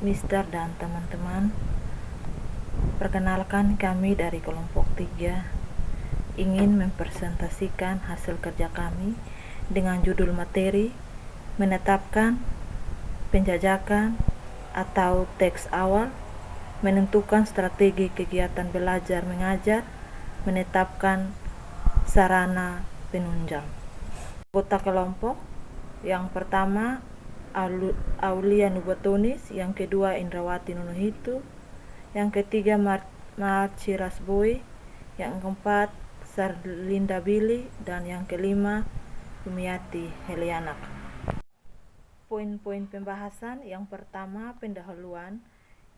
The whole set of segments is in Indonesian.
Mister dan teman-teman. Perkenalkan, kami dari kelompok 3 ingin mempresentasikan hasil kerja kami dengan judul materi menetapkan penjajakan atau teks awal, menentukan strategi kegiatan belajar mengajar, menetapkan sarana penunjang. Anggota kelompok yang pertama Aulia Nubotonis, yang kedua Indrawati Nunuhitu, yang ketiga Marci Rasboy, yang keempat Sarlinda Billy, dan yang kelima Lumiati Helianak. Poin-poin pembahasan: yang pertama pendahuluan,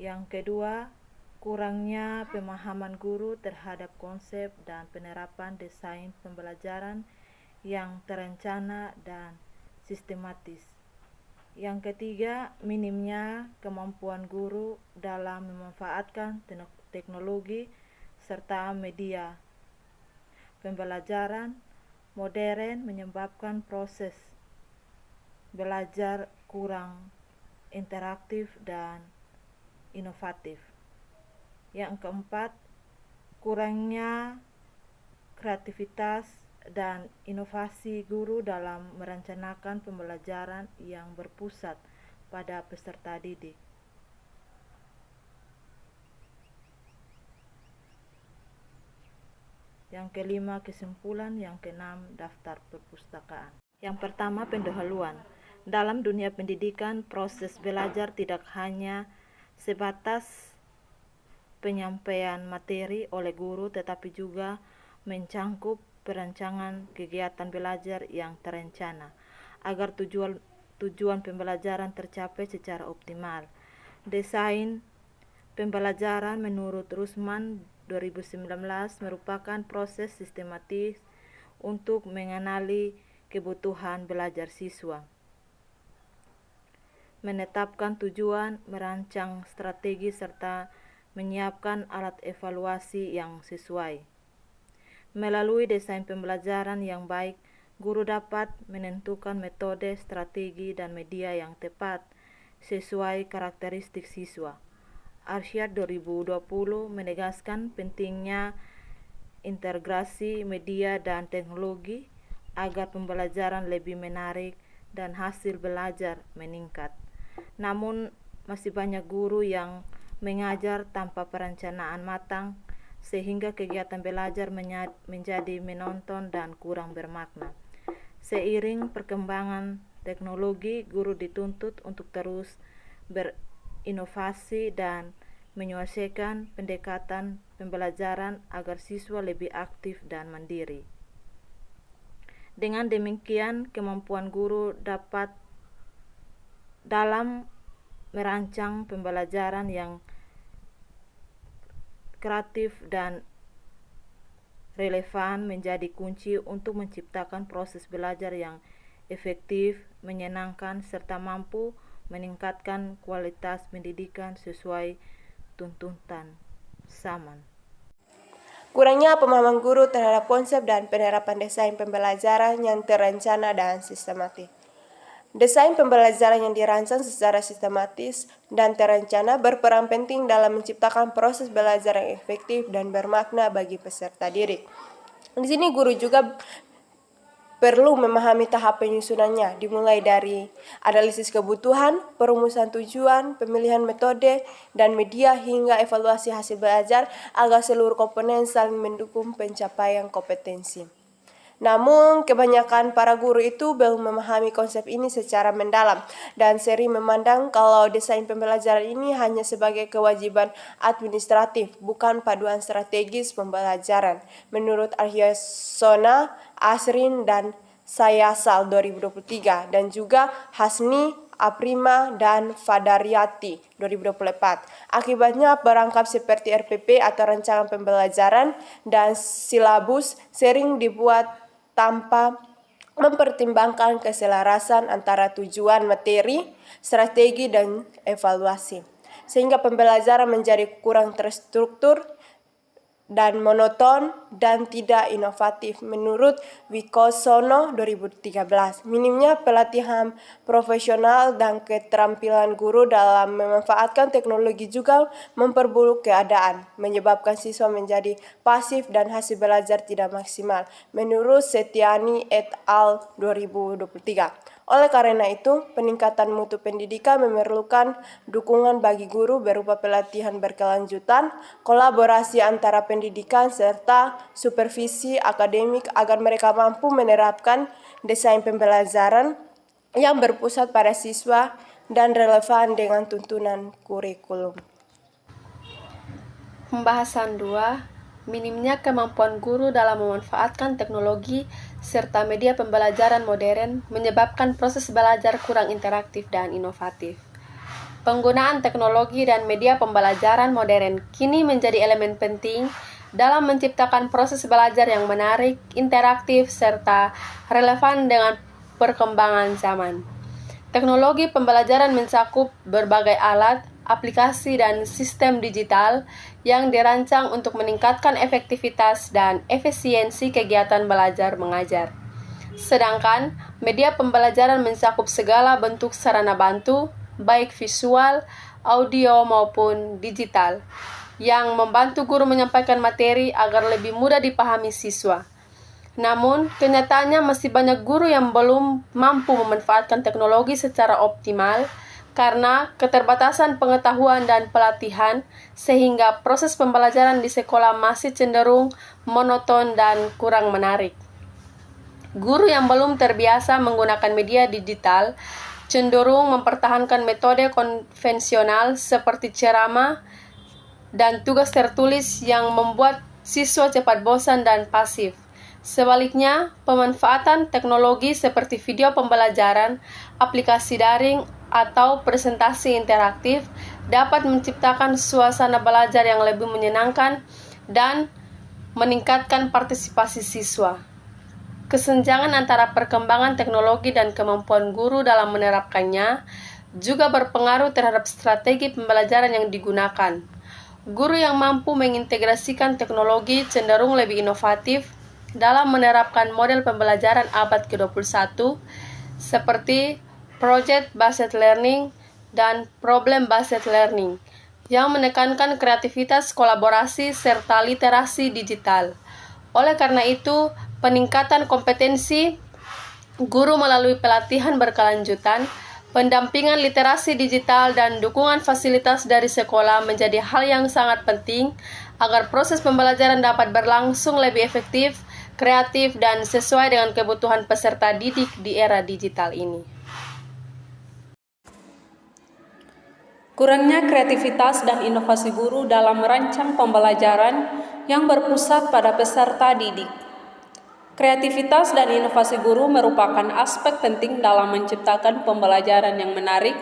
yang kedua kurangnya pemahaman guru terhadap konsep dan penerapan desain pembelajaran yang terencana dan sistematis. Yang ketiga, minimnya kemampuan guru dalam memanfaatkan teknologi serta media pembelajaran modern menyebabkan proses belajar kurang interaktif dan inovatif. Yang keempat, kurangnya kreativitas dan inovasi guru dalam merencanakan pembelajaran yang berpusat pada peserta didik. Yang kelima, kesimpulan. Yang keenam, daftar perpustakaan. Yang pertama, pendahuluan. Dalam dunia pendidikan, proses belajar tidak hanya sebatas penyampaian materi oleh guru, tetapi juga mencangkup perancangan kegiatan belajar yang terencana agar tujuan pembelajaran tercapai secara optimal. Desain pembelajaran menurut Rusman 2019 merupakan proses sistematis untuk mengenali kebutuhan belajar siswa, menetapkan tujuan, merancang strategi, serta menyiapkan alat evaluasi yang sesuai. Melalui desain pembelajaran yang baik, guru dapat menentukan metode, strategi, dan media yang tepat sesuai karakteristik siswa. Arsyad 2020 menegaskan pentingnya integrasi media dan teknologi agar pembelajaran lebih menarik dan hasil belajar meningkat. Namun, masih banyak guru yang mengajar tanpa perencanaan matang, sehingga kegiatan belajar menjadi menonton dan kurang bermakna. Seiring perkembangan teknologi, guru dituntut untuk terus berinovasi dan menyesuaikan pendekatan pembelajaran agar siswa lebih aktif dan mandiri. Dengan demikian, kemampuan guru dapat dalam merancang pembelajaran yang kreatif dan relevan menjadi kunci untuk menciptakan proses belajar yang efektif, menyenangkan, serta mampu meningkatkan kualitas pendidikan sesuai tuntutan zaman. Kurangnya pemahaman guru terhadap konsep dan penerapan desain pembelajaran yang terencana dan sistematis. Desain pembelajaran yang dirancang secara sistematis dan terencana berperan penting dalam menciptakan proses belajar yang efektif dan bermakna bagi peserta didik. Di sini guru juga perlu memahami tahap penyusunannya, dimulai dari analisis kebutuhan, perumusan tujuan, pemilihan metode dan media, hingga evaluasi hasil belajar agar seluruh komponen saling mendukung pencapaian kompetensi. Namun, kebanyakan para guru itu belum memahami konsep ini secara mendalam dan sering memandang kalau desain pembelajaran ini hanya sebagai kewajiban administratif, bukan paduan strategis pembelajaran. Menurut Arhyasona, Asrin, dan Sayasal 2023, dan juga Hasni, Aprima, dan Fadaryati 2024. Akibatnya, perangkap seperti RPP atau rancangan pembelajaran dan silabus sering dibuat tanpa mempertimbangkan keselarasan antara tujuan materi, strategi, dan evaluasi, sehingga pembelajaran menjadi kurang terstruktur dan monoton dan tidak inovatif menurut Wikosono 2013. Minimnya pelatihan profesional dan keterampilan guru dalam memanfaatkan teknologi juga memperburuk keadaan, menyebabkan siswa menjadi pasif dan hasil belajar tidak maksimal menurut Setiani et al. 2023. Oleh karena itu, peningkatan mutu pendidikan memerlukan dukungan bagi guru berupa pelatihan berkelanjutan, kolaborasi antara pendidikan, serta supervisi akademik agar mereka mampu menerapkan desain pembelajaran yang berpusat pada siswa dan relevan dengan tuntunan kurikulum. Pembahasan 2. Minimnya kemampuan guru dalam memanfaatkan teknologi serta media pembelajaran modern menyebabkan proses belajar kurang interaktif dan inovatif. Penggunaan teknologi dan media pembelajaran modern kini menjadi elemen penting dalam menciptakan proses belajar yang menarik, interaktif, serta relevan dengan perkembangan zaman. Teknologi pembelajaran mencakup berbagai alat, aplikasi, dan sistem digital yang dirancang untuk meningkatkan efektivitas dan efisiensi kegiatan belajar mengajar. Sedangkan media pembelajaran mencakup segala bentuk sarana bantu, baik visual, audio, maupun digital, yang membantu guru menyampaikan materi agar lebih mudah dipahami siswa. Namun, kenyataannya masih banyak guru yang belum mampu memanfaatkan teknologi secara optimal karena keterbatasan pengetahuan dan pelatihan, sehingga proses pembelajaran di sekolah masih cenderung monoton dan kurang menarik. Guru yang belum terbiasa menggunakan media digital cenderung mempertahankan metode konvensional seperti ceramah dan tugas tertulis yang membuat siswa cepat bosan dan pasif. Sebaliknya, pemanfaatan teknologi seperti video pembelajaran, aplikasi daring, atau presentasi interaktif dapat menciptakan suasana belajar yang lebih menyenangkan dan meningkatkan partisipasi siswa. Kesenjangan antara perkembangan teknologi dan kemampuan guru dalam menerapkannya juga berpengaruh terhadap strategi pembelajaran yang digunakan. Guru yang mampu mengintegrasikan teknologi cenderung lebih inovatif dalam menerapkan model pembelajaran abad ke-21 seperti project-based learning dan problem-based learning yang menekankan kreativitas, kolaborasi, serta literasi digital. Oleh karena itu, peningkatan kompetensi guru melalui pelatihan berkelanjutan, pendampingan literasi digital, dan dukungan fasilitas dari sekolah menjadi hal yang sangat penting agar proses pembelajaran dapat berlangsung lebih efektif, kreatif, dan sesuai dengan kebutuhan peserta didik di era digital ini. Kurangnya kreativitas dan inovasi guru dalam merancang pembelajaran yang berpusat pada peserta didik. Kreativitas dan inovasi guru merupakan aspek penting dalam menciptakan pembelajaran yang menarik,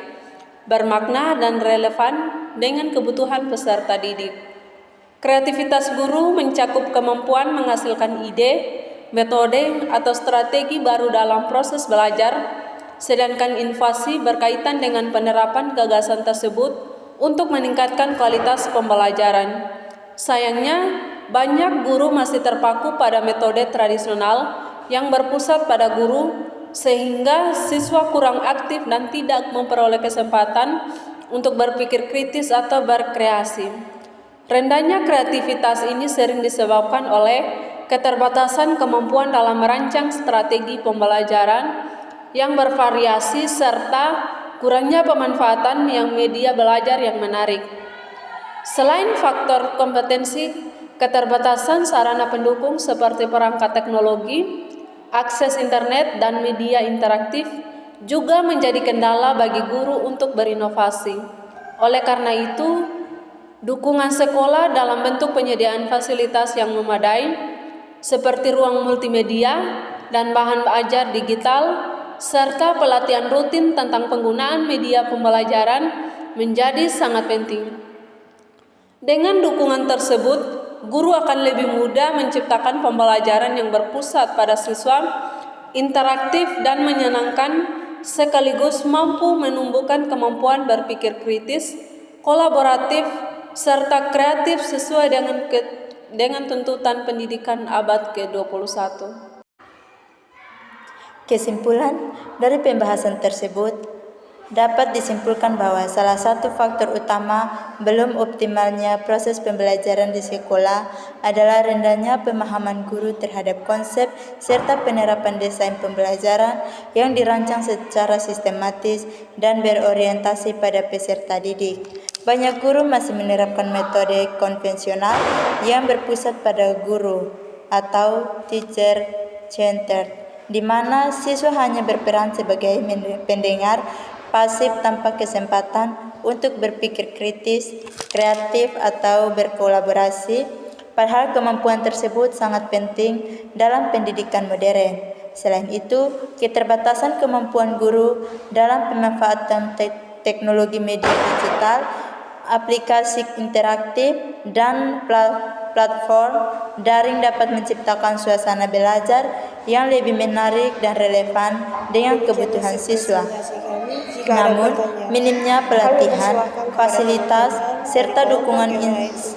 bermakna, dan relevan dengan kebutuhan peserta didik. Kreativitas guru mencakup kemampuan menghasilkan ide, metode, atau strategi baru dalam proses belajar, sedangkan inovasi berkaitan dengan penerapan gagasan tersebut untuk meningkatkan kualitas pembelajaran. Sayangnya, banyak guru masih terpaku pada metode tradisional yang berpusat pada guru, sehingga siswa kurang aktif dan tidak memperoleh kesempatan untuk berpikir kritis atau berkreasi. Rendahnya kreativitas ini sering disebabkan oleh keterbatasan kemampuan dalam merancang strategi pembelajaran yang bervariasi serta kurangnya pemanfaatan yang media belajar yang menarik. Selain faktor kompetensi, keterbatasan sarana pendukung seperti perangkat teknologi, akses internet, dan media interaktif juga menjadi kendala bagi guru untuk berinovasi. Oleh karena itu, dukungan sekolah dalam bentuk penyediaan fasilitas yang memadai, seperti ruang multimedia dan bahan ajar digital, serta pelatihan rutin tentang penggunaan media pembelajaran menjadi sangat penting. Dengan dukungan tersebut, guru akan lebih mudah menciptakan pembelajaran yang berpusat pada siswa, interaktif dan menyenangkan, sekaligus mampu menumbuhkan kemampuan berpikir kritis, kolaboratif, serta kreatif sesuai dengan dengan tuntutan pendidikan abad ke-21. Kesimpulan dari pembahasan tersebut dapat disimpulkan bahwa salah satu faktor utama belum optimalnya proses pembelajaran di sekolah adalah rendahnya pemahaman guru terhadap konsep serta penerapan desain pembelajaran yang dirancang secara sistematis dan berorientasi pada peserta didik. Banyak guru masih menerapkan metode konvensional yang berpusat pada guru atau teacher-centered, di mana siswa hanya berperan sebagai pendengar pasif tanpa kesempatan untuk berpikir kritis, kreatif, atau berkolaborasi, padahal kemampuan tersebut sangat penting dalam pendidikan modern. Selain itu, keterbatasan kemampuan guru dalam pemanfaatan teknologi media digital, aplikasi interaktif, dan platform daring dapat menciptakan suasana belajar yang lebih menarik dan relevan dengan kebutuhan siswa. Namun, minimnya pelatihan, fasilitas, serta dukungan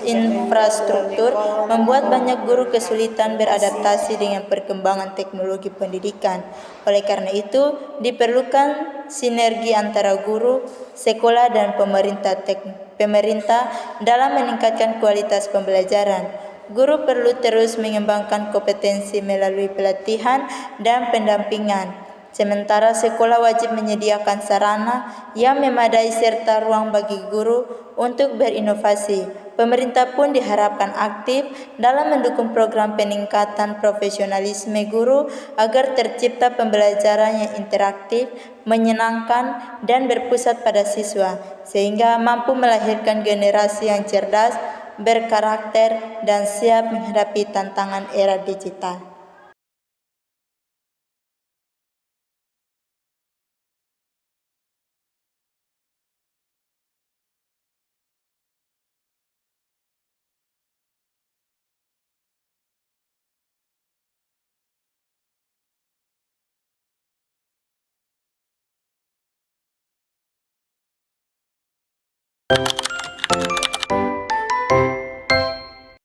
infrastruktur membuat banyak guru kesulitan beradaptasi dengan perkembangan teknologi pendidikan. Oleh karena itu, diperlukan sinergi antara guru, sekolah, dan pemerintah dalam meningkatkan kualitas pembelajaran. Guru perlu terus mengembangkan kompetensi melalui pelatihan dan pendampingan, sementara sekolah wajib menyediakan sarana yang memadai serta ruang bagi guru untuk berinovasi. Pemerintah pun diharapkan aktif dalam mendukung program peningkatan profesionalisme guru agar tercipta pembelajaran yang interaktif, menyenangkan, dan berpusat pada siswa, sehingga mampu melahirkan generasi yang cerdas, berkarakter, dan siap menghadapi tantangan era digital.